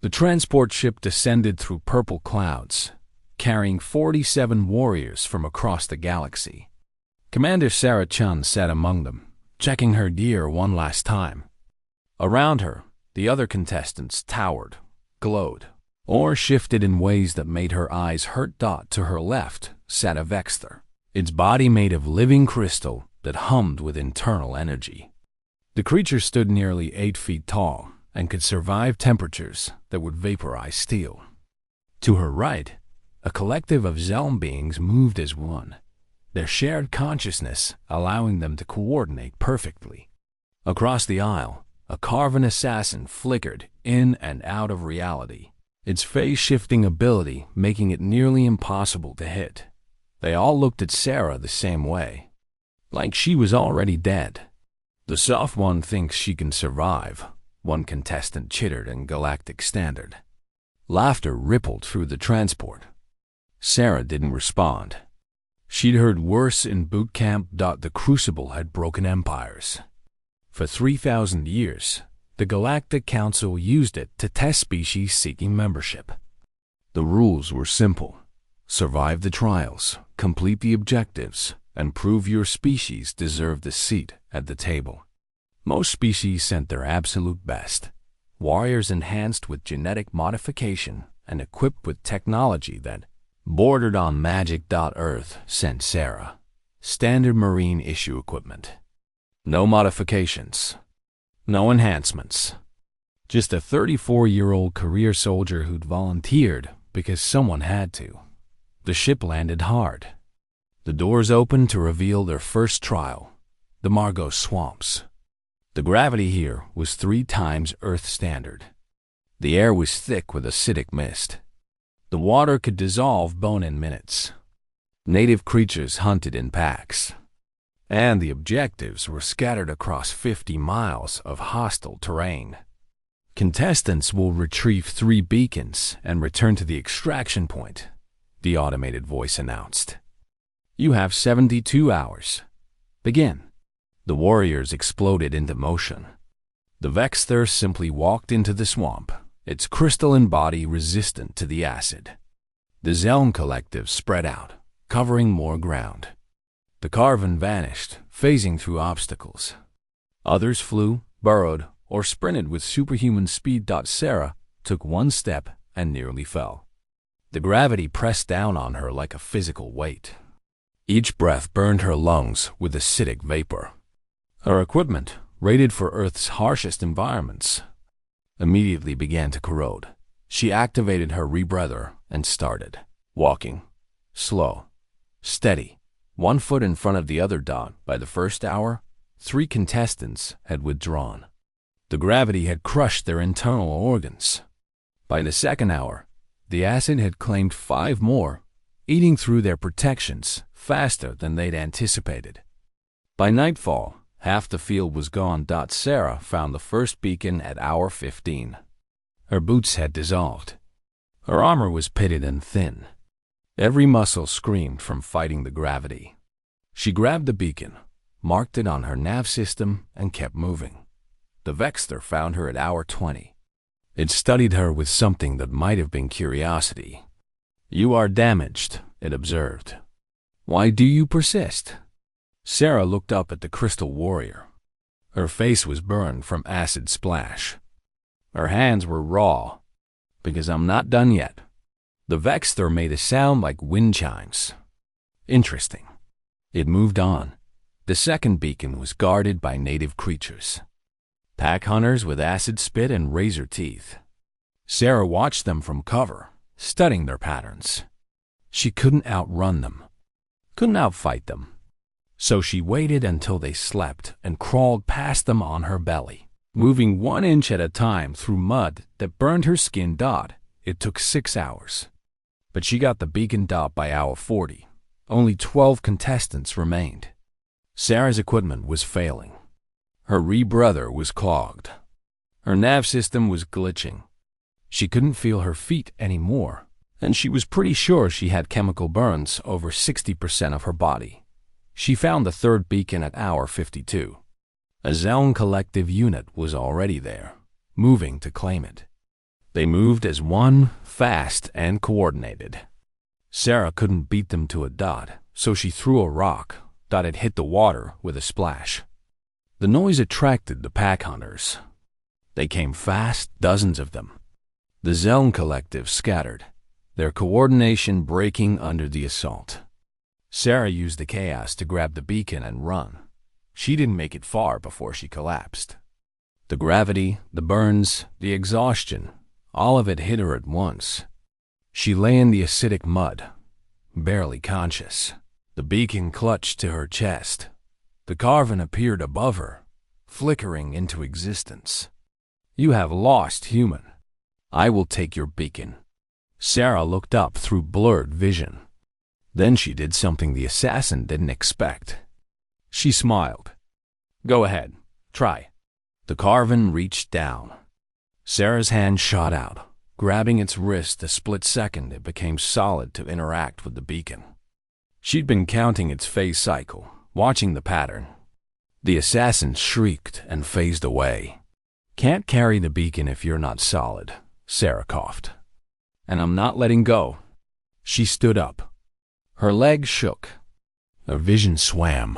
The transport ship descended through purple clouds, carrying 47 warriors from across the galaxy. Commander Sarah Chun sat among them, checking her gear one last time. Around her, the other contestants towered, glowed, or shifted in ways that made her eyes hurt. To her left sat a Vexter, its body made of living crystal that hummed with internal energy. The creature stood nearly 8 feet tall and could survive temperatures that would vaporize steel. To her right, a collective of Zelm beings moved as one, their shared consciousness allowing them to coordinate perfectly. Across the aisle, a Carven assassin flickered in and out of reality, its phase-shifting ability making it nearly impossible to hit. They all looked at Sarah the same way, like she was already dead. "The soft one thinks she can survive," one contestant chittered in Galactic Standard. Laughter rippled through the transport. Sarah didn't respond. She'd heard worse in boot camp. The Crucible had broken empires. For 3,000 years, the Galactic Council used it to test species seeking membership. The rules were simple. Survive the trials, complete the objectives, and prove your species deserved a seat at the table. Most species sent their absolute best. Warriors enhanced with genetic modification and equipped with technology that bordered on magic. Earth sent Sarah standard Marine issue equipment. No modifications. No enhancements. Just a 34-year-old career soldier who'd volunteered because someone had to. The ship landed hard. The doors opened to reveal their first trial, the Margot Swamps. The gravity here was 3 times Earth standard. The air was thick with acidic mist. The water could dissolve bone in minutes. Native creatures hunted in packs. And the objectives were scattered across 50 miles of hostile terrain. Contestants will retrieve 3 beacons and return to the extraction point, the automated voice announced. You have 72 hours. Begin. The warriors exploded into motion. The Vexter simply walked into the swamp, its crystalline body resistant to the acid. The Zelm collective spread out, covering more ground. The Carven vanished, phasing through obstacles. Others flew, burrowed, or sprinted with superhuman speed. Sarah took one step and nearly fell. The gravity pressed down on her like a physical weight. Each breath burned her lungs with acidic vapor. Her equipment, rated for Earth's harshest environments, immediately began to corrode. She activated her rebreather and started walking. Slow, steady, 1 foot in front of the other. By the first hour, 3 contestants had withdrawn. The gravity had crushed their internal organs. By the second hour, the acid had claimed 5 more, eating through their protections faster than they'd anticipated. By nightfall, half the field was gone. Sarah found the first beacon at hour 15. Her boots had dissolved. Her armor was pitted and thin. Every muscle screamed from fighting the gravity. She grabbed the beacon, marked it on her nav system, and kept moving. The Vexter found her at hour 20. It studied her with something that might have been curiosity. You are damaged, it observed. Why do you persist? Sarah looked up at the crystal warrior. Her face was burned from acid splash. Her hands were raw. Because I'm not done yet. The Vexter made a sound like wind chimes. Interesting. It moved on. The second beacon was guarded by native creatures. Pack hunters with acid spit and razor teeth. Sarah watched them from cover, studying their patterns. She couldn't outrun them. Couldn't outfight them. So she waited until they slept and crawled past them on her belly, moving 1 inch at a time through mud that burned her skin. It took 6 hours. But she got the beacon. By hour 40, only 12 contestants remained. Sarah's equipment was failing. Her rebreather was clogged. Her nav system was glitching. She couldn't feel her feet anymore, and she was pretty sure she had chemical burns over 60% of her body. She found the third beacon at hour 52. A Zelm collective unit was already there, moving to claim it. They moved as one, fast and coordinated. Sarah couldn't beat them to a dot, so she threw a rock. It hit the water with a splash. The noise attracted the pack hunters. They came fast, dozens of them. The Zeln collective scattered, their coordination breaking under the assault. Sarah used the chaos to grab the beacon and run. She didn't make it far before she collapsed. The gravity, the burns, the exhaustion, all of it hit her at once. She lay in the acidic mud, barely conscious. The beacon clutched to her chest. The carven appeared above her, flickering into existence. "You have lost, human. I will take your beacon." Sarah looked up through blurred vision. Then she did something the assassin didn't expect. She smiled. "Go ahead. Try." The carven reached down. Sarah's hand shot out, grabbing its wrist. A split second it became solid to interact with the beacon. She'd been counting its phase cycle, watching the pattern. The assassin shrieked and phased away. "Can't carry the beacon if you're not solid," Sarah coughed. "And I'm not letting go." She stood up. Her legs shook. Her vision swam.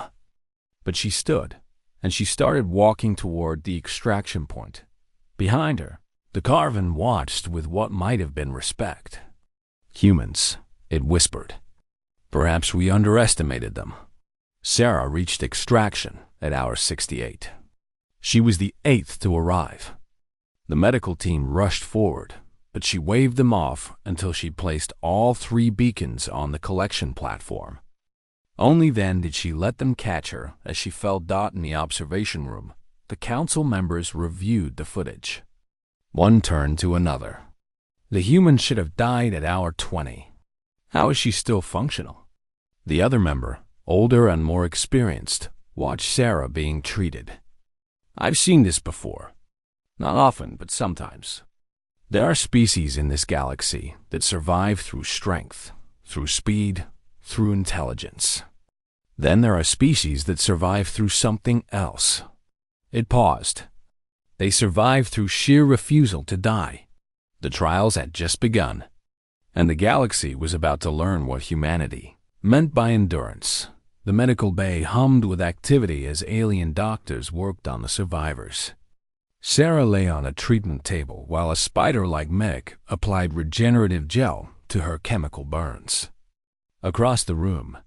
But she stood, and she started walking toward the extraction point. Behind her, the carven watched with what might have been respect. "Humans," it whispered. "Perhaps we underestimated them." Sarah reached extraction at hour 68. She was the 8th to arrive. The medical team rushed forward, but she waved them off until she placed all 3 beacons on the collection platform. Only then did she let them catch her as she fell in the observation room. The council members reviewed the footage. One turned to another. The human should have died at hour 20. How is she still functional? The other member, older and more experienced, watched Sarah being treated. "I've seen this before. Not often, but sometimes. There are species in this galaxy that survive through strength, through speed, through intelligence. Then there are species that survive through something else." It paused. They survive through sheer refusal to die. The trials had just begun, and the galaxy was about to learn what humanity meant by endurance. The medical bay hummed with activity as alien doctors worked on the survivors. Sarah lay on a treatment table while a spider-like medic applied regenerative gel to her chemical burns. Across the room,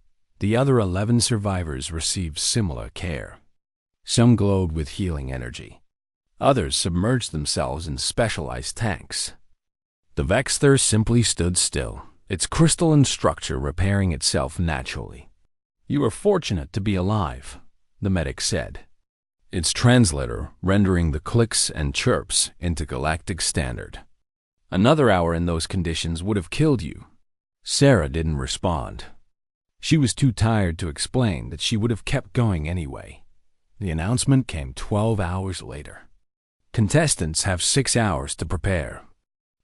the other 11 survivors received similar care. Some glowed with healing energy. Others submerged themselves in specialized tanks. The Vexter simply stood still, its crystalline structure repairing itself naturally. "You are fortunate to be alive," the medic said, its translator rendering the clicks and chirps into galactic standard. "Another hour in those conditions would have killed you." Sarah didn't respond. She was too tired to explain that she would have kept going anyway. The announcement came 12 hours later. Contestants have 6 hours to prepare.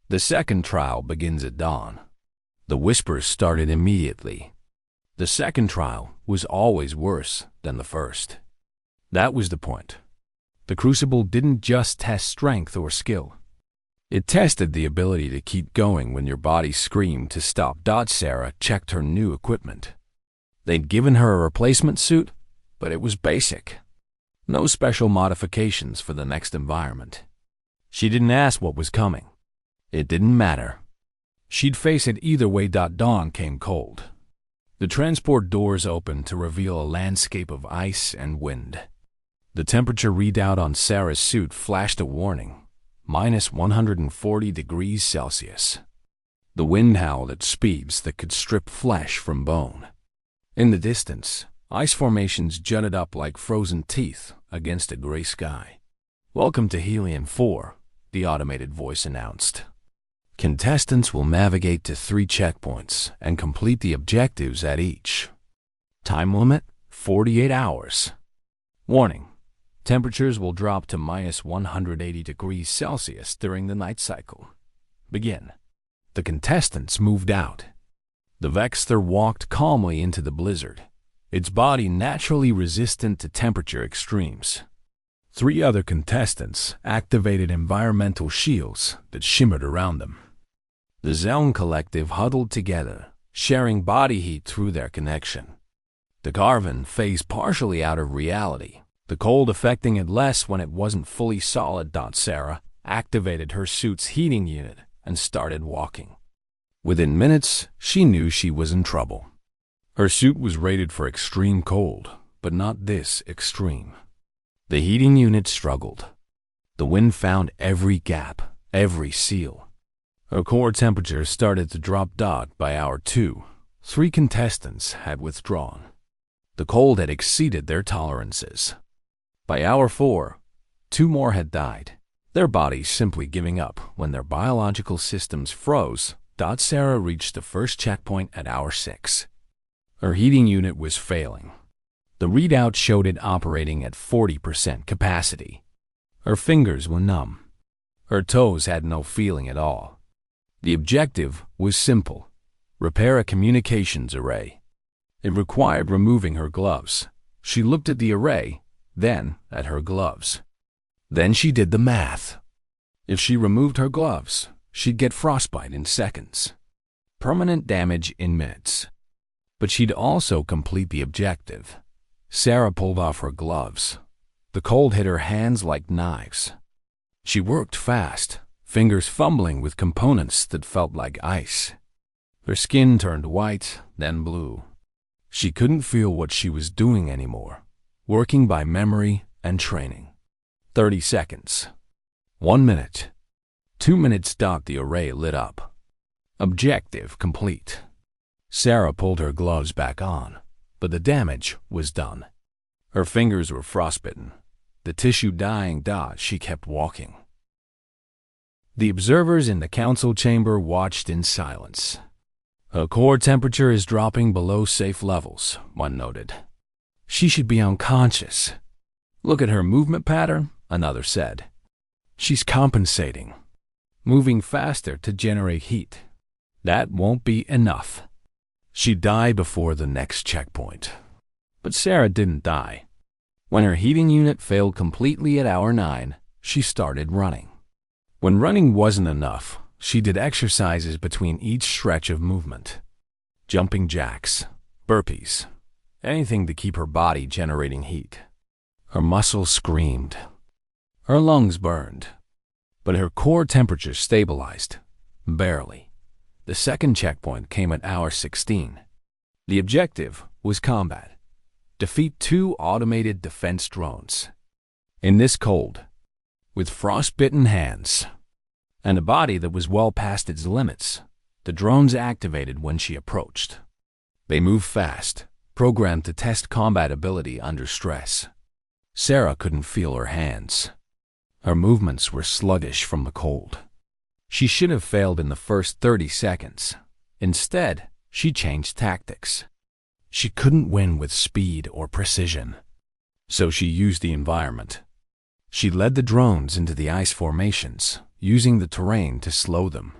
The second trial begins at dawn. The whispers started immediately. The second trial was always worse than the first. That was the point. The crucible didn't just test strength or skill. It tested the ability to keep going when your body screamed to stop. Sarah checked her new equipment. They'd given her a replacement suit, but it was basic. No special modifications for the next environment. She didn't ask what was coming. It didn't matter. She'd face it either way. Dawn came cold. The transport doors opened to reveal a landscape of ice and wind. The temperature readout on Sarah's suit flashed a warning, -140 degrees Celsius. The wind howled at speeds that could strip flesh from bone. In the distance, ice formations jutted up like frozen teeth against a gray sky. "Welcome to Helium 4, the automated voice announced. "Contestants will navigate to 3 checkpoints and complete the objectives at each. Time limit, 48 hours. Warning, temperatures will drop to -180 degrees Celsius during the night cycle. Begin." The contestants moved out. The Vexter walked calmly into the blizzard, its body naturally resistant to temperature extremes. 3 other contestants activated environmental shields that shimmered around them. The Zeln collective huddled together, sharing body heat through their connection. The Garvin phased partially out of reality, the cold affecting it less when it wasn't fully solid. Sarah activated her suit's heating unit and started walking. Within minutes, she knew she was in trouble. Her suit was rated for extreme cold, but not this extreme. The heating unit struggled. The wind found every gap, every seal. Her core temperature started to drop. By hour 2, 3 contestants had withdrawn. The cold had exceeded their tolerances. By hour 4, 2 more had died, their bodies simply giving up when their biological systems froze. Sarah reached the first checkpoint at hour 6. Her heating unit was failing. The readout showed it operating at 40% capacity. Her fingers were numb. Her toes had no feeling at all. The objective was simple: repair a communications array. It required removing her gloves. She looked at the array, then at her gloves. Then she did the math. If she removed her gloves, she'd get frostbite in seconds, permanent damage in minutes. But she'd also complete the objective. Sarah pulled off her gloves. The cold hit her hands like knives. She worked fast, fingers fumbling with components that felt like ice. Her skin turned white, then blue. She couldn't feel what she was doing anymore, working by memory and training. 30 seconds. 1 minute. 2 minutes. The array lit up. Objective complete. Sarah pulled her gloves back on, but the damage was done. Her fingers were frostbitten, the tissue dying. She kept walking. The observers in the council chamber watched in silence. Her core temperature is dropping below safe levels, one noted. She should be unconscious. Look at her movement pattern, another said. She's compensating, moving faster to generate heat. That won't be enough. She'd die before the next checkpoint. But Sarah didn't die. When her heating unit failed completely at hour 9, she started running. When running wasn't enough, she did exercises between each stretch of movement. Jumping jacks, burpees, anything to keep her body generating heat. Her muscles screamed. Her lungs burned. But her core temperature stabilized. Barely. The second checkpoint came at hour 16. The objective was combat. Defeat 2 automated defense drones. In this cold, with frostbitten hands, and a body that was well past its limits, the drones activated when she approached. They moved fast, programmed to test combat ability under stress. Sarah couldn't feel her hands. Her movements were sluggish from the cold. She should have failed in the first 30 seconds. Instead, she changed tactics. She couldn't win with speed or precision. So she used the environment. She led the drones into the ice formations, using the terrain to slow them.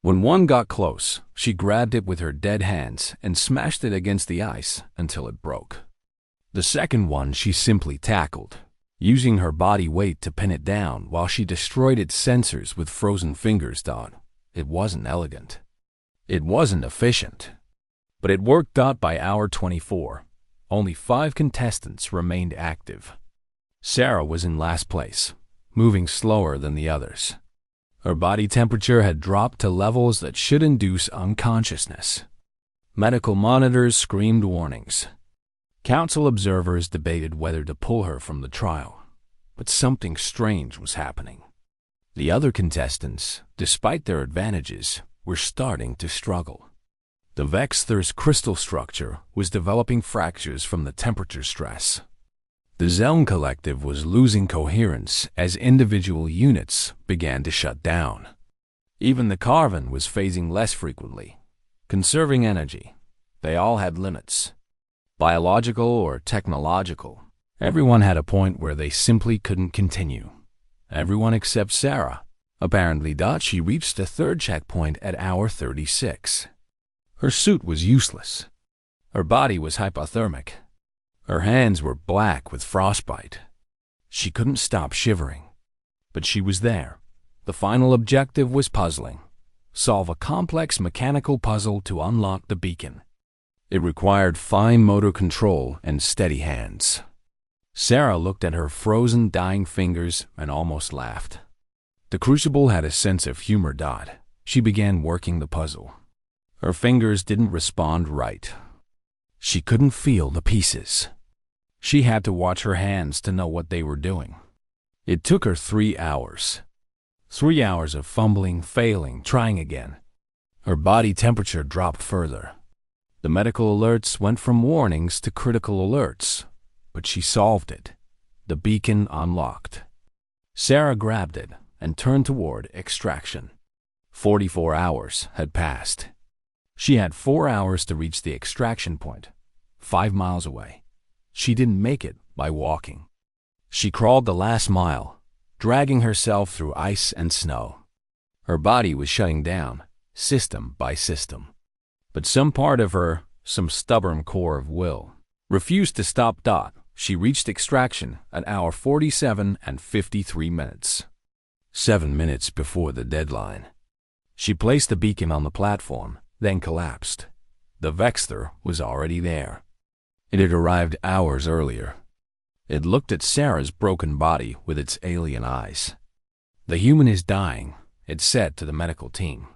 When one got close, she grabbed it with her dead hands and smashed it against the ice until it broke. The second one she simply tackled, using her body weight to pin it down while she destroyed its sensors with frozen fingers. It wasn't elegant. It wasn't efficient. But it worked. By hour 24, only 5 contestants remained active. Sarah was in last place, moving slower than the others. Her body temperature had dropped to levels that should induce unconsciousness. Medical monitors screamed warnings. Council observers debated whether to pull her from the trial, but something strange was happening. The other contestants, despite their advantages, were starting to struggle. The Vexther's crystal structure was developing fractures from the temperature stress. The Zeln collective was losing coherence as individual units began to shut down. Even the Carven was phasing less frequently, conserving energy. They all had limits. Biological or technological, everyone had a point where they simply couldn't continue. Everyone except Sarah. Apparently, she reached the third checkpoint at hour 36. Her suit was useless. Her body was hypothermic. Her hands were black with frostbite. She couldn't stop shivering. But she was there. The final objective was puzzling. Solve a complex mechanical puzzle to unlock the beacon. It required fine motor control and steady hands. Sarah looked at her frozen, dying fingers and almost laughed. The crucible had a sense of humor. She began working the puzzle. Her fingers didn't respond right. She couldn't feel the pieces. She had to watch her hands to know what they were doing. It took her 3 hours. 3 hours of fumbling, failing, trying again. Her body temperature dropped further. The medical alerts went from warnings to critical alerts, but she solved it. The beacon unlocked. Sarah grabbed it and turned toward extraction. 44 hours had passed. She had 4 hours to reach the extraction point, 5 miles away. She didn't make it by walking. She crawled the last mile, dragging herself through ice and snow. Her body was shutting down, system by system. But some part of her, some stubborn core of will, refused to stop. She reached extraction at hour 47 and 53 minutes. 7 minutes before the deadline. She placed the beacon on the platform, then collapsed. The Vexter was already there. It had arrived hours earlier. It looked at Sarah's broken body with its alien eyes. "The human is dying," it said to the medical team.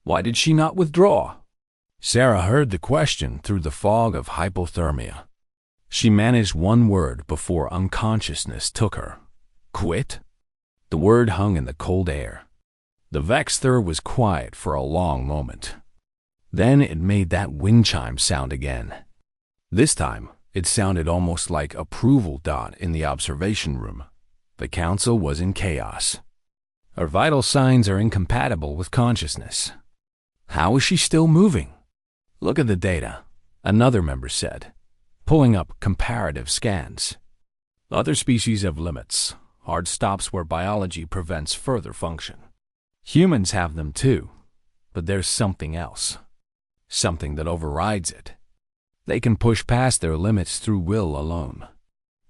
Why did she not withdraw? Sarah heard the question through the fog of hypothermia. She managed one word before unconsciousness took her. Quit? The word hung in the cold air. The Vexter was quiet for a long moment. Then it made that wind chime sound again. This time, it sounded almost like approval. In the observation room. The council was in chaos. Her vital signs are incompatible with consciousness. How is she still moving? Look at the data, another member said, pulling up comparative scans. Other species have limits, hard stops where biology prevents further function. Humans have them too, but there's something else. Something that overrides it. They can push past their limits through will alone.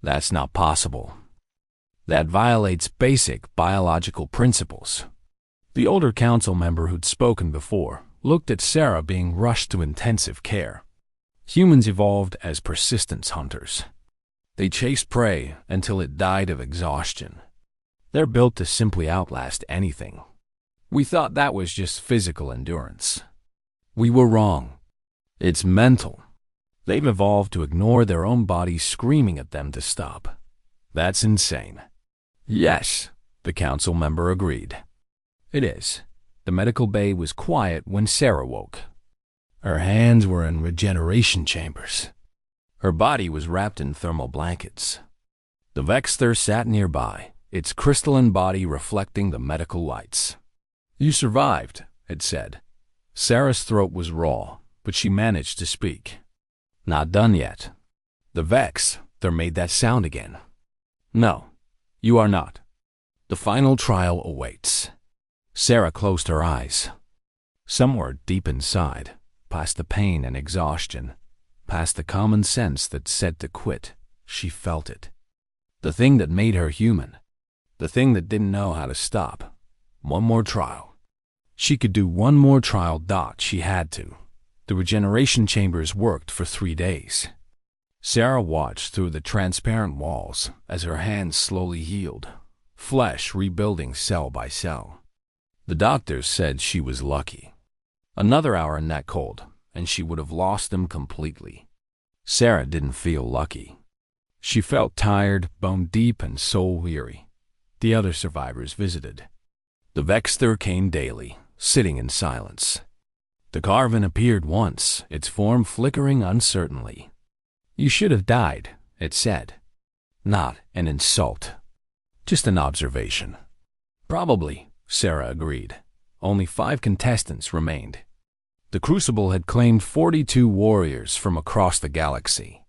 That's not possible. That violates basic biological principles. The older council member who'd spoken before looked at Sarah being rushed to intensive care. Humans evolved as persistence hunters. They chased prey until it died of exhaustion. They're built to simply outlast anything. We thought that was just physical endurance. We were wrong. It's mental. They've evolved to ignore their own bodies screaming at them to stop. That's insane. Yes, the council member agreed. It is. The medical bay was quiet when Sarah woke. Her hands were in regeneration chambers. Her body was wrapped in thermal blankets. The Vexter sat nearby, its crystalline body reflecting the medical lights. You survived, it said. Sarah's throat was raw, but she managed to speak. Not done yet. The Vexter made that sound again. No, you are not. The final trial awaits. Sarah closed her eyes. Somewhere deep inside, past the pain and exhaustion, past the common sense that said to quit, she felt it. The thing that made her human. The thing that didn't know how to stop. One more trial. She could do one more trial. She had to. The regeneration chambers worked for 3 days. Sarah watched through the transparent walls as her hands slowly healed, flesh rebuilding cell by cell. The doctors said she was lucky. Another hour in that cold, and she would have lost them completely. Sarah didn't feel lucky. She felt tired, bone deep, and soul weary. The other survivors visited. The Vexter came daily, sitting in silence. The Carven appeared once, its form flickering uncertainly. You should have died, it said. Not an insult. Just an observation. Probably, Sarah agreed. Only 5 contestants remained. The Crucible had claimed 42 warriors from across the galaxy.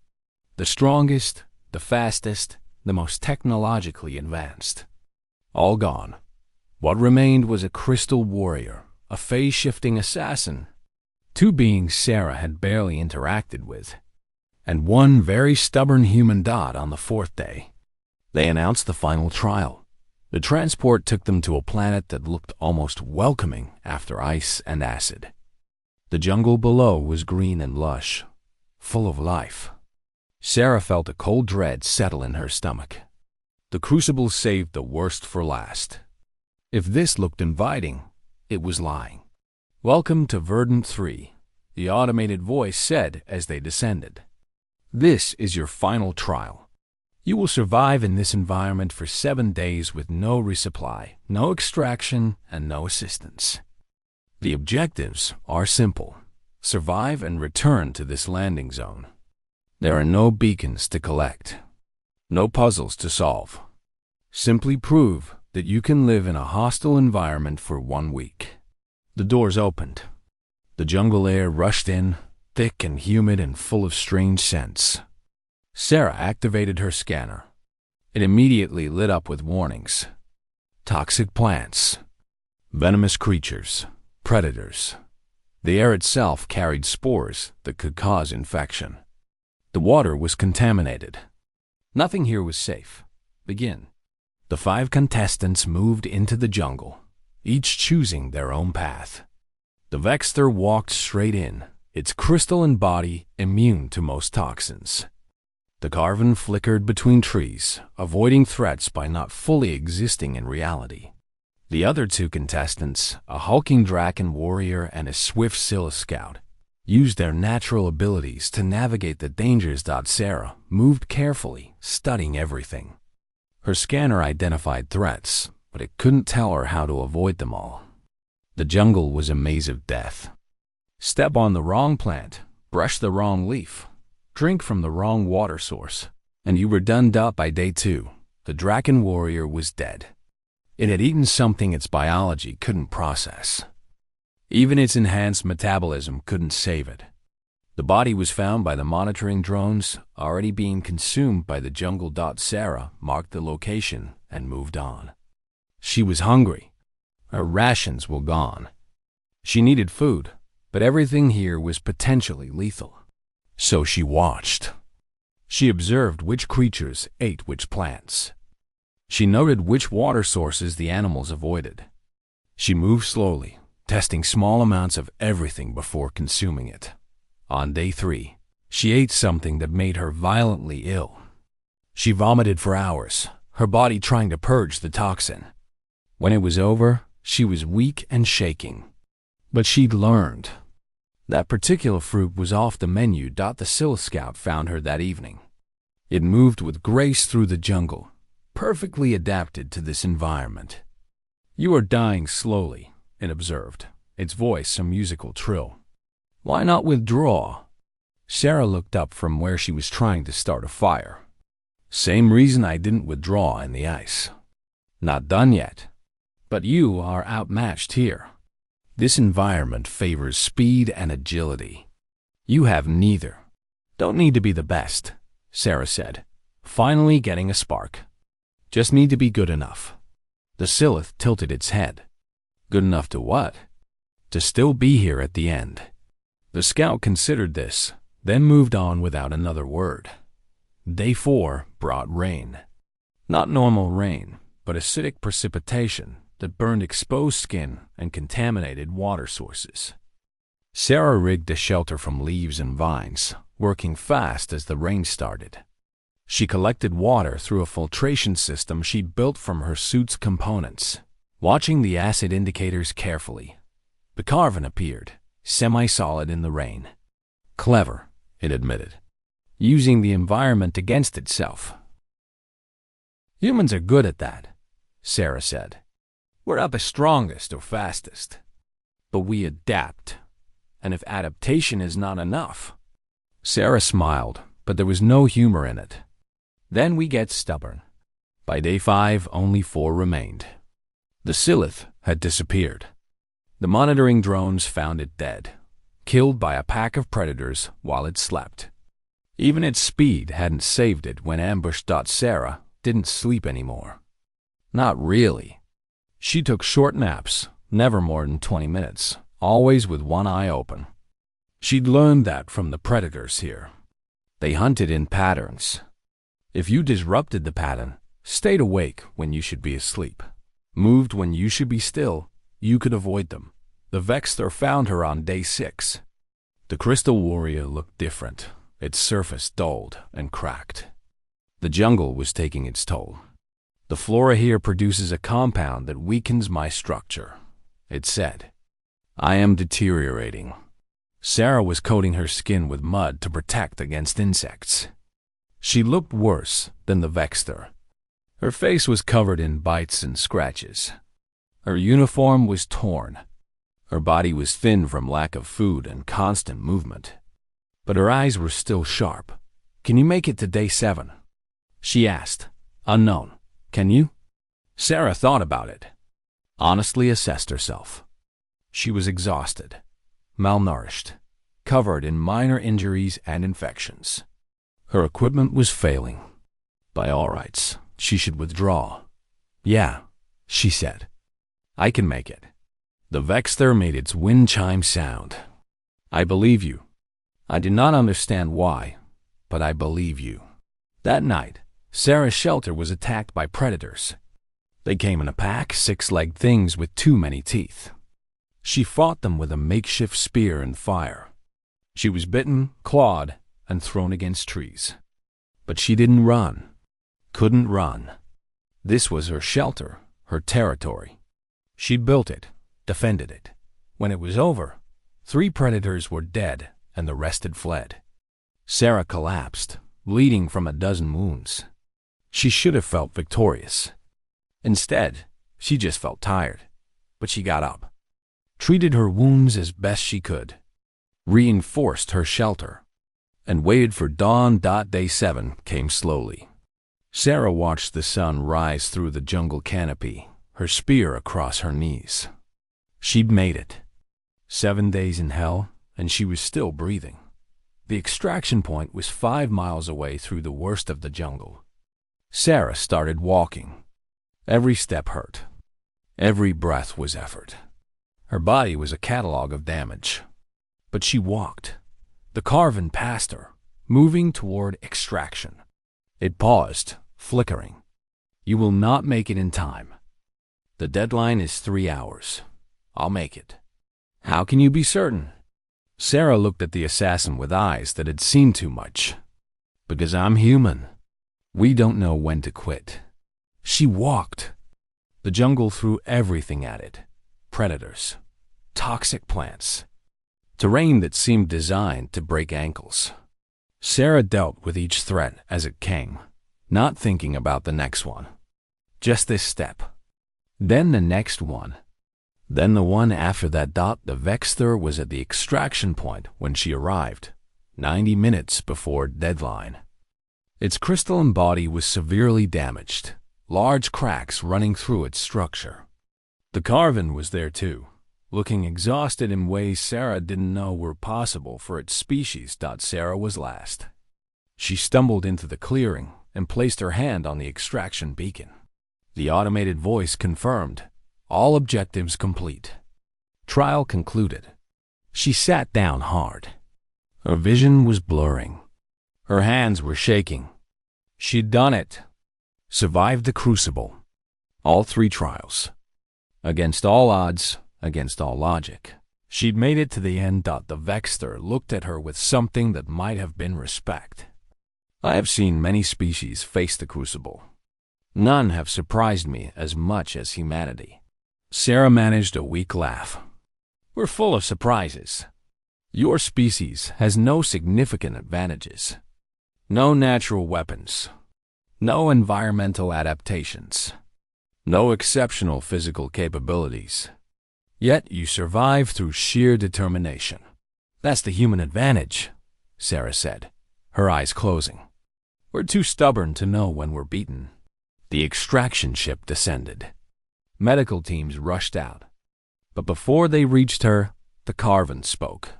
The strongest, the fastest, the most technologically advanced. All gone. What remained was a crystal warrior, a phase-shifting assassin, 2 beings Sarah had barely interacted with, and 1 very stubborn human. On the 4th day, They announced the final trial. The transport took them to a planet that looked almost welcoming after ice and acid. The jungle below was green and lush, full of life. Sarah felt a cold dread settle in her stomach. The crucible saved the worst for last. If this looked inviting, it was lying. "Welcome to Verdant 3, the automated voice said as they descended. "This is your final trial. You will survive in this environment for 7 days with no resupply, no extraction, and no assistance. The objectives are simple. Survive and return to this landing zone. There are no beacons to collect, no puzzles to solve. Simply prove that you can live in a hostile environment for 1 week." The doors opened. The jungle air rushed in, thick and humid and full of strange scents. Sarah activated her scanner. It immediately lit up with warnings. Toxic plants, venomous creatures, predators. The air itself carried spores that could cause infection. The water was contaminated. Nothing here was safe. Begin. The 5 contestants moved into the jungle, each choosing their own path. The Vexter walked straight in, its crystalline body immune to most toxins. The Carven flickered between trees, avoiding threats by not fully existing in reality. The other 2 contestants, a hulking Draken warrior and a swift Scylla scout, used their natural abilities to navigate the dangers. Sarah moved carefully, studying everything. Her scanner identified threats, but it couldn't tell her how to avoid them all. The jungle was a maze of death. Step on the wrong plant, brush the wrong leaf, drink from the wrong water source, and you were done. By day 2, the Draken warrior was dead. It had eaten something its biology couldn't process. Even its enhanced metabolism couldn't save it. The body was found by the monitoring drones, already being consumed by the jungle. Sarah marked the location and moved on. She was hungry. Her rations were gone. She needed food, but everything here was potentially lethal. So she watched. She observed which creatures ate which plants. She noted which water sources the animals avoided. She moved slowly, testing small amounts of everything before consuming it. On day 3, she ate something that made her violently ill. She vomited for hours, her body trying to purge the toxin. When it was over, she was weak and shaking. But she'd learned. That particular fruit was off the menu. The Scylla Scout found her that evening. It moved with grace through the jungle, perfectly adapted to this environment. "You are dying slowly," it observed, its voice a musical trill. "Why not withdraw?" Sarah looked up from where she was trying to start a fire. "Same reason I didn't withdraw in the ice. Not done yet. But you are outmatched here. This environment favors speed and agility. You have neither. Don't need to be the best," Sarah said, finally getting a spark. "Just need to be good enough." The Scylla tilted its head. "Good enough to what?" "To still be here at the end." The scout considered this, then moved on without another word. Day 4 brought rain. Not normal rain, but acidic precipitation that burned exposed skin and contaminated water sources. Sarah rigged a shelter from leaves and vines, working fast as the rain started. She collected water through a filtration system she'd built from her suit's components, watching the acid indicators carefully. The Carven appeared, semi-solid in the rain. Clever, it admitted, using the environment against itself. "Humans are good at that," Sarah said. "We're not the strongest or fastest, but we adapt. And if adaptation is not enough..." Sarah smiled, but there was no humor in it. "Then we get stubborn." By day 5, only 4 remained. The Scylla had disappeared. The monitoring drones found it dead, killed by a pack of predators while it slept. Even its speed hadn't saved it when ambushed. Sarah didn't sleep anymore. Not really. She took short naps, never more than 20 minutes, always with one eye open. She'd learned that from the predators here. They hunted in patterns. If you disrupted the pattern, stayed awake when you should be asleep, moved when you should be still. You could avoid them. The Vexter found her on day 6. The Crystal Warrior looked different, its surface dulled and cracked. The jungle was taking its toll. The flora here produces a compound that weakens my structure, it said. I am deteriorating. Sarah was coating her skin with mud to protect against insects. She looked worse than the Vexter. Her face was covered in bites and scratches. Her uniform was torn. Her body was thin from lack of food and constant movement. But her eyes were still sharp. Can you make it to day 7? She asked. Unknown. Can you? Sarah thought about it. Honestly assessed herself. She was exhausted, malnourished, covered in minor injuries and infections. Her equipment was failing. By all rights, she should withdraw. Yeah, she said. I can make it. The Vexter made its wind chime sound. I believe you. I do not understand why, but I believe you. That night, Sarah's shelter was attacked by predators. They came in a pack, 6-legged things with too many teeth. She fought them with a makeshift spear and fire. She was bitten, clawed, and thrown against trees. But she didn't run. Couldn't run. This was her shelter, her territory. She'd built it, defended it. When it was over, 3 predators were dead and the rest had fled. Sarah collapsed, bleeding from a dozen wounds. She should have felt victorious. Instead, she just felt tired. But she got up, treated her wounds as best she could, reinforced her shelter, and waited for dawn. Day 7 came slowly. Sarah watched the sun rise through the jungle canopy, her spear across her knees. She'd made it. 7 days in hell, and she was still breathing. The extraction point was 5 miles away through the worst of the jungle. Sarah started walking. Every step hurt. Every breath was effort. Her body was a catalog of damage. But she walked. The Carven passed her, moving toward extraction. It paused, flickering. You will not make it in time. The deadline is 3 hours. I'll make it. How can you be certain? Sarah looked at the assassin with eyes that had seen too much. Because I'm human. We don't know when to quit. She walked. The jungle threw everything at it. Predators. Toxic plants. Terrain that seemed designed to break ankles. Sarah dealt with each threat as it came, not thinking about the next one. Just this step. Then the next one. Then the one after that. The Vexter was at the extraction point when she arrived, 90 minutes before deadline. Its crystalline body was severely damaged, large cracks running through its structure. The Carven was there too, looking exhausted in ways Sarah didn't know were possible for its species. Sarah was last. She stumbled into the clearing and placed her hand on the extraction beacon. The automated voice confirmed, all objectives complete. Trial concluded. She sat down hard. Her vision was blurring. Her hands were shaking. She'd done it. Survived the crucible. All 3 trials. Against all odds, against all logic. She'd made it to the end. The Vexter looked at her with something that might have been respect. I have seen many species face the crucible. None have surprised me as much as humanity. Sarah managed a weak laugh. We're full of surprises. Your species has no significant advantages. No natural weapons. No environmental adaptations. No exceptional physical capabilities. Yet you survive through sheer determination. That's the human advantage, Sarah said, her eyes closing. We're too stubborn to know when we're beaten. The extraction ship descended. Medical teams rushed out. But before they reached her, the Carven spoke.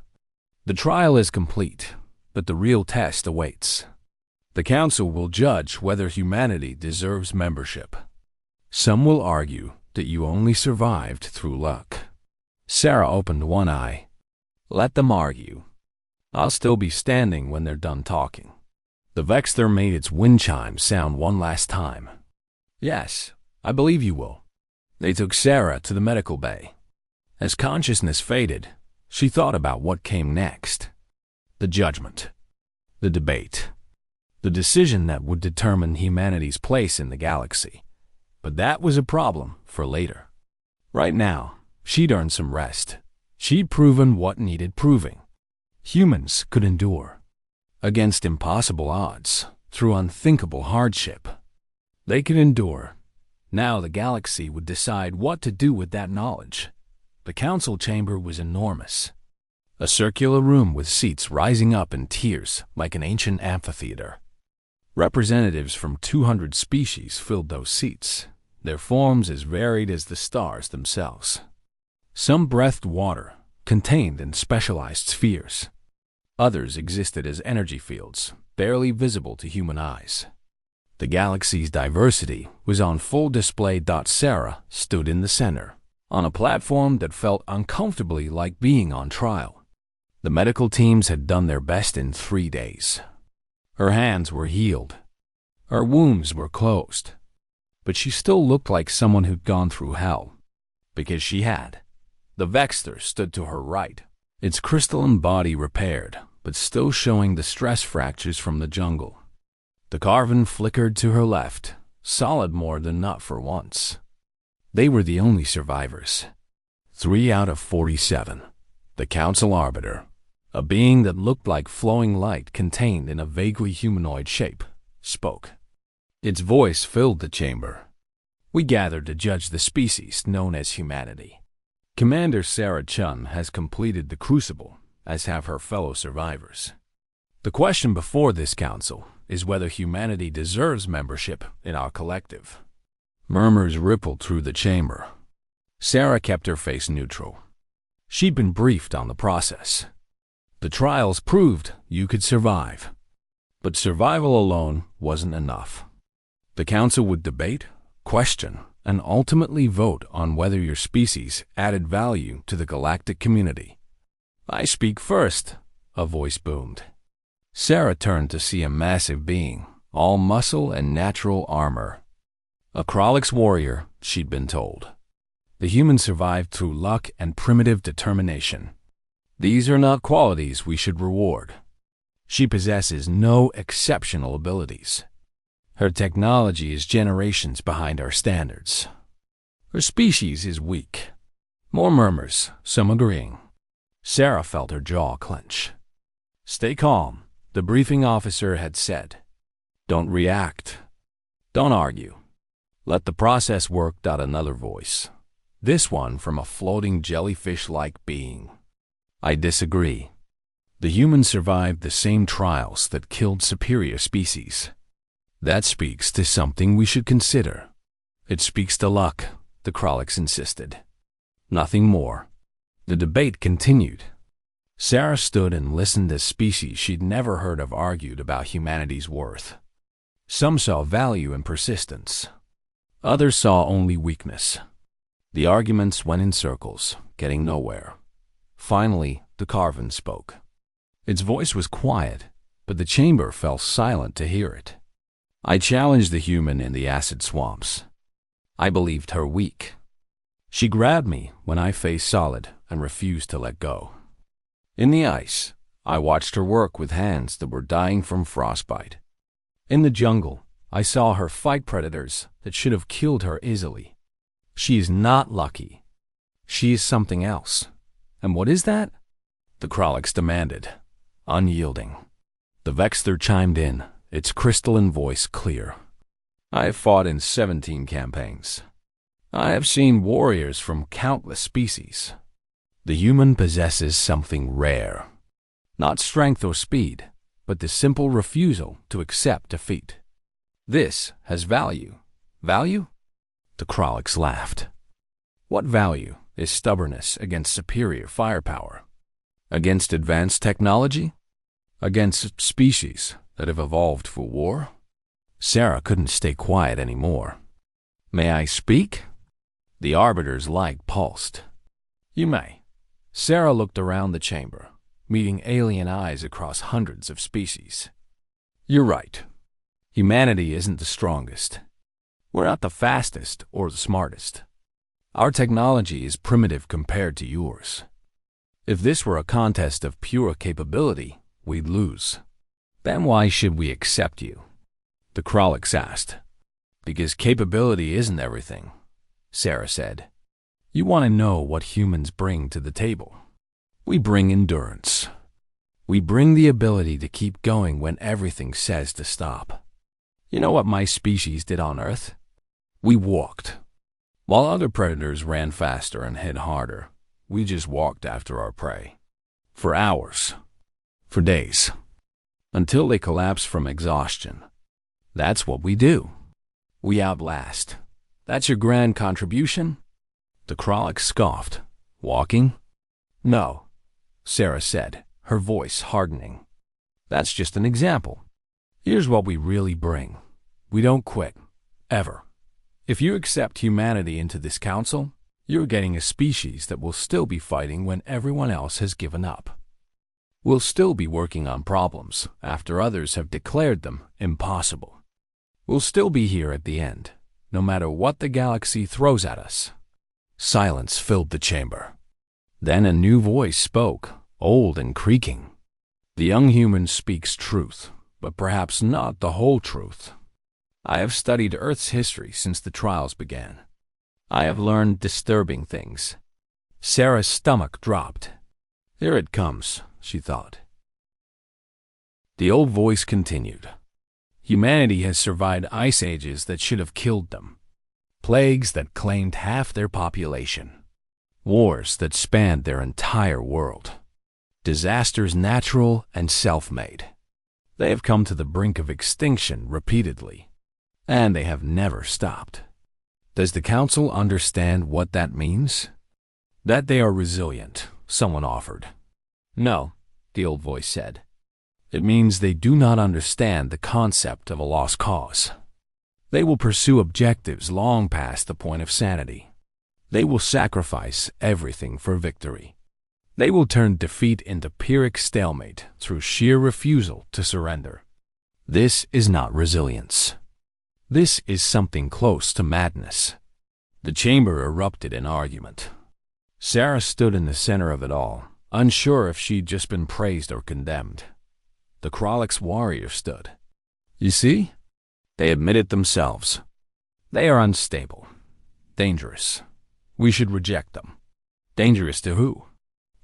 The trial is complete, but the real test awaits. The Council will judge whether humanity deserves membership. Some will argue that you only survived through luck. Sarah opened one eye. Let them argue. I'll still be standing when they're done talking. The Vexter made its wind chime sound one last time. Yes, I believe you will. They took Sarah to the medical bay. As consciousness faded, she thought about what came next. The judgment. The debate. The decision that would determine humanity's place in the galaxy. But that was a problem for later. Right now, she'd earned some rest. She'd proven what needed proving. Humans could endure. Against impossible odds, through unthinkable hardship. They could endure. Now the galaxy would decide what to do with that knowledge. The council chamber was enormous. A circular room with seats rising up in tiers like an ancient amphitheater. Representatives from 200 species filled those seats, their forms as varied as the stars themselves. Some breathed water, contained in specialized spheres. Others existed as energy fields, barely visible to human eyes. The galaxy's diversity was on full display. Sarah stood in the center, on a platform that felt uncomfortably like being on trial. The medical teams had done their best in 3 days. Her hands were healed. Her wounds were closed. But she still looked like someone who'd gone through hell. Because she had. The Vexter stood to her right, its crystalline body repaired, but still showing the stress fractures from the jungle. The Carven flickered to her left, solid more than not for once. They were the only survivors. 3 out of 47. The Council Arbiter, a being that looked like flowing light contained in a vaguely humanoid shape, spoke. Its voice filled the chamber. We gathered to judge the species known as humanity. Commander Sarah Chun has completed the Crucible, as have her fellow survivors. The question before this council is whether humanity deserves membership in our collective. Murmurs rippled through the chamber. Sarah kept her face neutral. She'd been briefed on the process. The trials proved you could survive. But survival alone wasn't enough. The council would debate, question, and ultimately vote on whether your species added value to the galactic community. I speak first, a voice boomed. Sarah turned to see a massive being, all muscle and natural armor. A Krolix warrior, she'd been told. The human survived through luck and primitive determination. These are not qualities we should reward. She possesses no exceptional abilities. Her technology is generations behind our standards. Her species is weak. More murmurs, some agreeing. Sarah felt her jaw clench. Stay calm, the briefing officer had said. Don't react. Don't argue. Let the process work. Another voice. This one from a floating jellyfish-like being. I disagree. The humans survived the same trials that killed superior species. That speaks to something we should consider. It speaks to luck, the Krolix insisted. Nothing more. The debate continued. Sarah stood and listened as species she'd never heard of argued about humanity's worth. Some saw value in persistence. Others saw only weakness. The arguments went in circles, getting nowhere. Finally, the Carven spoke. Its voice was quiet, but the chamber fell silent to hear it. I challenged the human in the acid swamps. I believed her weak. She grabbed me when I faced solid and refused to let go. In the ice, I watched her work with hands that were dying from frostbite. In the jungle, I saw her fight predators that should have killed her easily. She is not lucky. She is something else. And what is that? The Krolix demanded, unyielding. The Vexter chimed in, its crystalline voice clear. I have fought in 17 campaigns. I have seen warriors from countless species. The human possesses something rare. Not strength or speed, but the simple refusal to accept defeat. This has value. Value? The Krolix laughed. What value is stubbornness against superior firepower? Against advanced technology? Against species that have evolved for war? Sarah couldn't stay quiet anymore. May I speak? The Arbiter's light pulsed. You may. Sarah looked around the chamber, meeting alien eyes across hundreds of species. You're right. Humanity isn't the strongest. We're not the fastest or the smartest. Our technology is primitive compared to yours. If this were a contest of pure capability, we'd lose. Then why should we accept you? The Krolix asked. Because capability isn't everything, Sarah said. You want to know what humans bring to the table. We bring endurance. We bring the ability to keep going when everything says to stop. You know what my species did on Earth? We walked. While other predators ran faster and hit harder, we just walked after our prey. For hours. For days. Until they collapse from exhaustion. That's what we do. We outlast. That's your grand contribution? The Krolix scoffed. Walking? No, Sarah said, her voice hardening. That's just an example. Here's what we really bring. We don't quit. Ever. If you accept humanity into this council, you're getting a species that will still be fighting when everyone else has given up. We'll still be working on problems after others have declared them impossible. We'll still be here at the end, no matter what the galaxy throws at us. Silence filled the chamber. Then a new voice spoke, old and creaking. The young human speaks truth, but perhaps not the whole truth. I have studied Earth's history since the trials began. I have learned disturbing things. Sarah's stomach dropped. Here it comes, she thought. The old voice continued. Humanity has survived ice ages that should have killed them. Plagues that claimed half their population. Wars that spanned their entire world. Disasters natural and self-made. They have come to the brink of extinction repeatedly, and they have never stopped. Does the Council understand what that means? That they are resilient, someone offered. No, the old voice said. It means they do not understand the concept of a lost cause. They will pursue objectives long past the point of sanity. They will sacrifice everything for victory. They will turn defeat into Pyrrhic stalemate through sheer refusal to surrender. This is not resilience. This is something close to madness. The chamber erupted in argument. Sarah stood in the center of it all, unsure if she'd just been praised or condemned. The Krolix warrior stood. You see? They admit it themselves. They are unstable. Dangerous. We should reject them. Dangerous to who?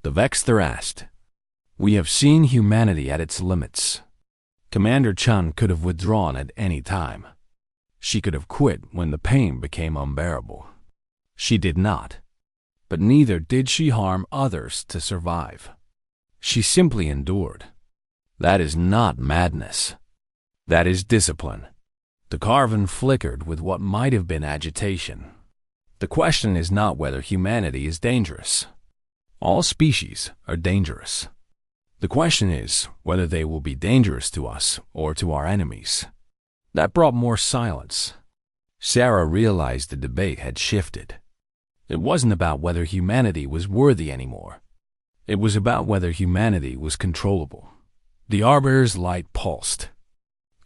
The Vexter asked. We have seen humanity at its limits. Commander Chun could have withdrawn at any time. She could have quit when the pain became unbearable. She did not. But neither did she harm others to survive. She simply endured. That is not madness. That is discipline. The Carven flickered with what might have been agitation. The question is not whether humanity is dangerous. All species are dangerous. The question is whether they will be dangerous to us or to our enemies. That brought more silence. Sarah realized the debate had shifted. It wasn't about whether humanity was worthy anymore. It was about whether humanity was controllable. The Arbiter's light pulsed.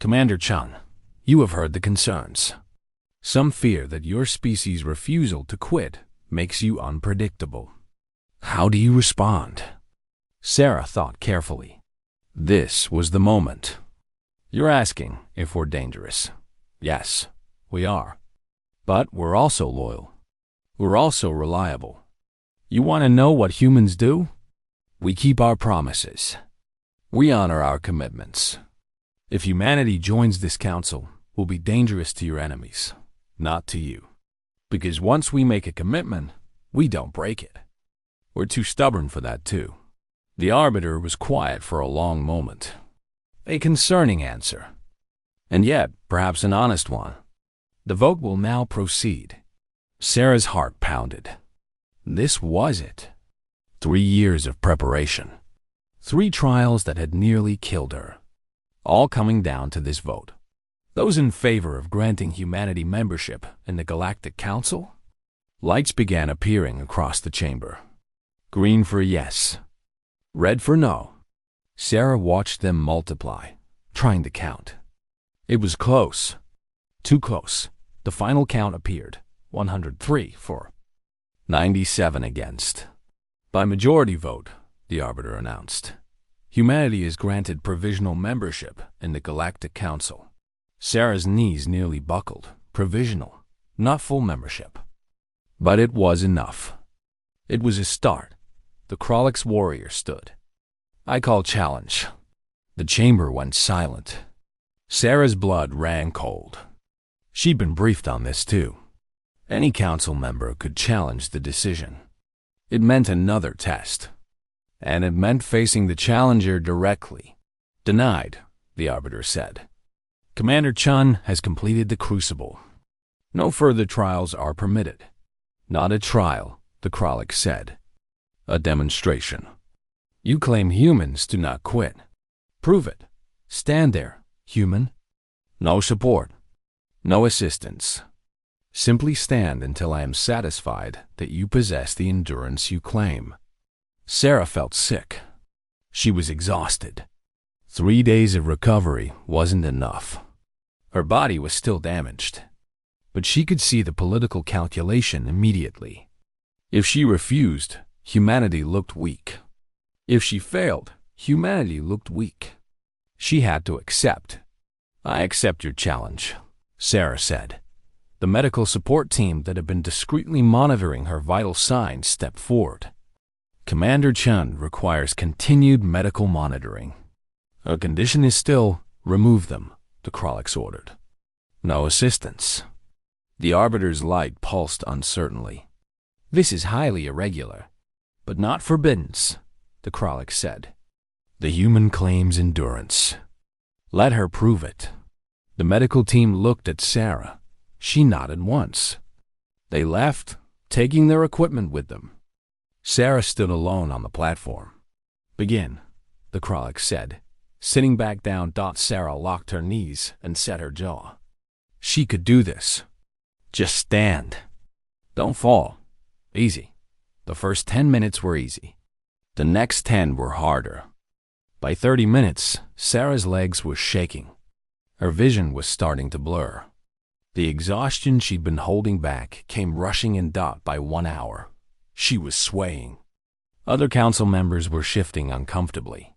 Commander Chun, you have heard the concerns. Some fear that your species' refusal to quit makes you unpredictable. How do you respond? Sarah thought carefully. This was the moment. You're asking if we're dangerous. Yes, we are. But we're also loyal. We're also reliable. You want to know what humans do? We keep our promises. We honor our commitments. If humanity joins this council, we'll be dangerous to your enemies, not to you. Because once we make a commitment, we don't break it. We're too stubborn for that too. The Arbiter was quiet for a long moment. A concerning answer. And yet, perhaps an honest one. The vote will now proceed. Sarah's heart pounded. This was it. 3 years of preparation. 3 trials that had nearly killed her. All coming down to this vote. Those in favor of granting humanity membership in the Galactic Council? Lights began appearing across the chamber. Green for yes. Red for no. Sarah watched them multiply, trying to count. It was close. Too close. The final count appeared, 103 for, 97 against. By majority vote, the arbiter announced, humanity is granted provisional membership in the Galactic Council. Sarah's knees nearly buckled. Provisional, not full membership. But it was enough. It was a start. The Krolix warrior stood. I call challenge. The chamber went silent. Sarah's blood ran cold. She'd been briefed on this too. Any council member could challenge the decision. It meant another test. And it meant facing the challenger directly. Denied, the arbiter said. Commander Chun has completed the crucible. No further trials are permitted. Not a trial, the Krolix said. A demonstration. You claim humans do not quit. Prove it. Stand there, human. No support. No assistance. Simply stand until I am satisfied that you possess the endurance you claim. Sarah felt sick. She was exhausted. 3 days of recovery wasn't enough. Her body was still damaged. But she could see the political calculation immediately. If she refused, humanity looked weak. If she failed, humanity looked weak. She had to accept. I accept your challenge, Sarah said. The medical support team that had been discreetly monitoring her vital signs stepped forward. Commander Chun requires continued medical monitoring. Her condition is still, remove them, the Krolix ordered. No assistance. The arbiter's light pulsed uncertainly. This is highly irregular, but not forbidden, the Krolix said. The human claims endurance. Let her prove it. The medical team looked at Sarah. She nodded once. They left, taking their equipment with them. Sarah stood alone on the platform. Begin, the Krolix said. Sitting back down, Sarah locked her knees and set her jaw. She could do this. Just stand. Don't fall. Easy. The first 10 minutes were easy. The next 10 were harder. By 30 minutes, Sarah's legs were shaking. Her vision was starting to blur. The exhaustion she'd been holding back came rushing in. By 1 hour, she was swaying. Other council members were shifting uncomfortably.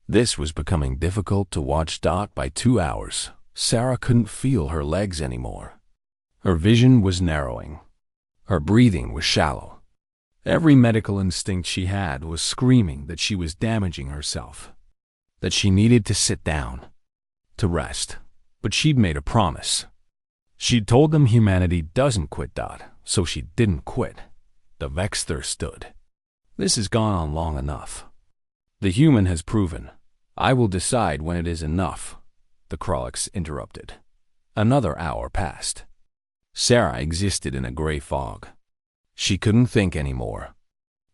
This was becoming difficult to watch. By 2 hours, Sarah couldn't feel her legs anymore. Her vision was narrowing. Her breathing was shallow. Every medical instinct she had was screaming that she was damaging herself, that she needed to sit down, to rest. But she'd made a promise. She'd told them humanity doesn't quit. So she didn't quit. The Vexter stood. This has gone on long enough. The human has proven. I will decide when it is enough, the Krolix interrupted. Another hour passed. Sarah existed in a gray fog. She couldn't think anymore.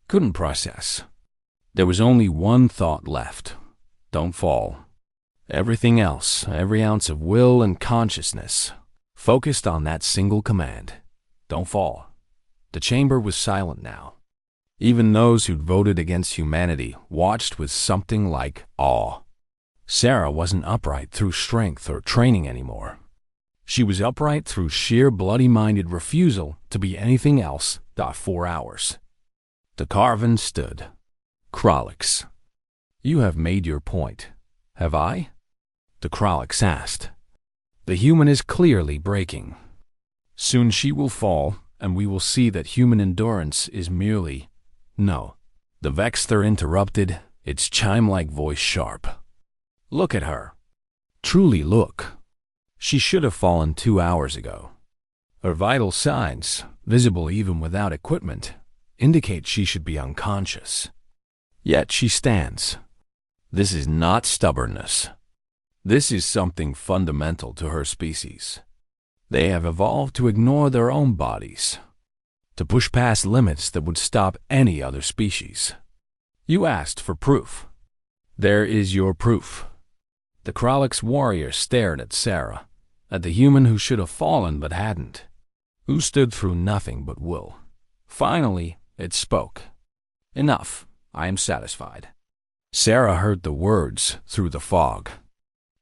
Couldn't process. There was only one thought left. Don't fall. Everything else, every ounce of will and consciousness, focused on that single command. Don't fall. The chamber was silent now. Even those who'd voted against humanity watched with something like awe. Sarah wasn't upright through strength or training anymore. She was upright through sheer bloody-minded refusal to be anything else. 4 hours. The Carven stood. Krolix. You have made your point. Have I? The Krolix asked. The human is clearly breaking. Soon she will fall, and we will see that human endurance is merely... No. The Vexter interrupted, its chime-like voice sharp. Look at her. Truly look. She should have fallen 2 hours ago. Her vital signs, visible even without equipment, indicate she should be unconscious. Yet she stands. This is not stubbornness. This is something fundamental to her species. They have evolved to ignore their own bodies, to push past limits that would stop any other species. You asked for proof. There is your proof. The Krolix warrior stared at Sarah, at the human who should have fallen but hadn't, who stood through nothing but will. Finally, it spoke. Enough. I am satisfied. Sarah heard the words through the fog.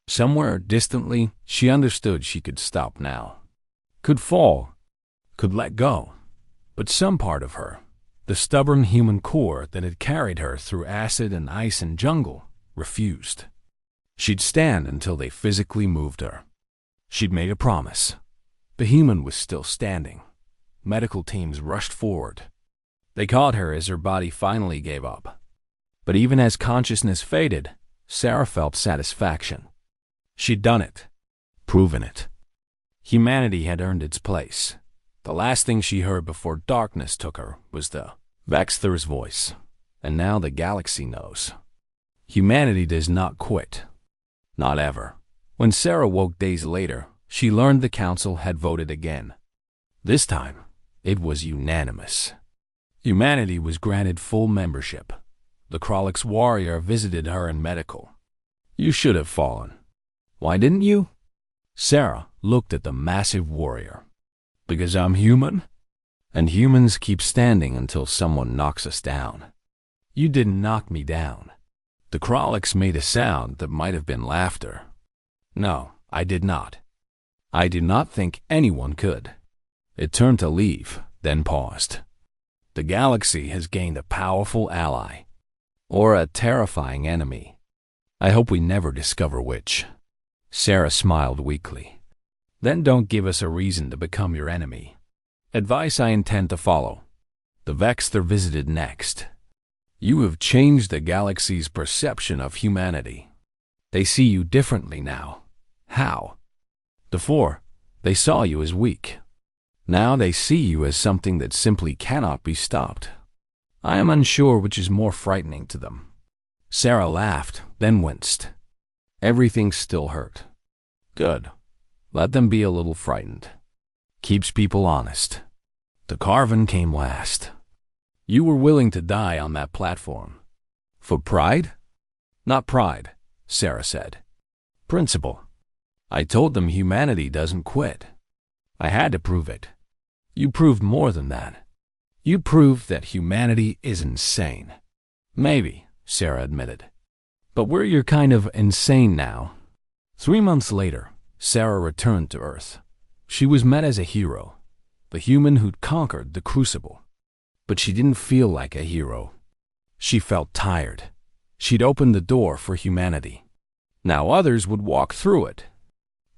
Somewhere distantly, she understood she could stop now. could fall, could let go. But some part of her, the stubborn human core that had carried her through acid and ice and jungle, refused. She'd stand until they physically moved her. She'd made a promise. The human was still standing. Medical teams rushed forward. They caught her as her body finally gave up. But even as consciousness faded, Sarah felt satisfaction. She'd done it. Proven it. Humanity had earned its place. The last thing she heard before darkness took her was the Vexther's voice. And now the galaxy knows. Humanity does not quit. Not ever. When Sarah woke days later, she learned the council had voted again. This time, it was unanimous. Humanity was granted full membership. The Krolix warrior visited her in medical. You should have fallen. Why didn't you? Sarah looked at the massive warrior. Because I'm human? And humans keep standing until someone knocks us down. You didn't knock me down. The Krolix made a sound that might have been laughter. No, I did not. I did not think anyone could. It turned to leave, then paused. The galaxy has gained a powerful ally. Or a terrifying enemy. I hope we never discover which. Sarah smiled weakly. Then don't give us a reason to become your enemy. Advice I intend to follow. The Vexther visited next. You have changed the galaxy's perception of humanity. They see you differently now. How? Before, they saw you as weak. Now they see you as something that simply cannot be stopped. I am unsure which is more frightening to them. Sarah laughed, then winced. Everything still hurt. Good. Let them be a little frightened. Keeps people honest. The Carven came last. You were willing to die on that platform. For pride? Not pride, Sarah said. Principle. I told them humanity doesn't quit. I had to prove it. You proved more than that. You proved that humanity is insane. Maybe, Sarah admitted. But we're kind of insane now. 3 months later, Sarah returned to Earth. She was met as a hero, the human who'd conquered the Crucible. But she didn't feel like a hero. She felt tired. She'd opened the door for humanity. Now others would walk through it.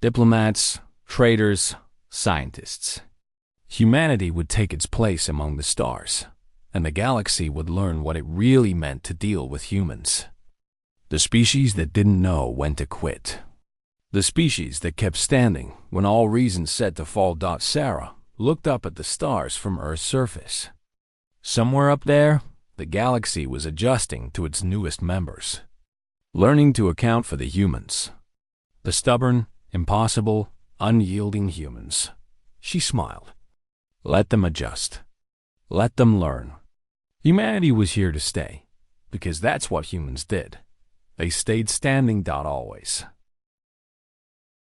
Diplomats, traders, scientists. Humanity would take its place among the stars, and the galaxy would learn what it really meant to deal with humans. The species that didn't know when to quit. The species that kept standing when all reason said to fall. Sarah looked up at the stars from Earth's surface. Somewhere up there, the galaxy was adjusting to its newest members, learning to account for the humans. The stubborn, impossible, unyielding humans. She smiled. Let them adjust. Let them learn. Humanity was here to stay, because that's what humans did. They stayed standing. Always.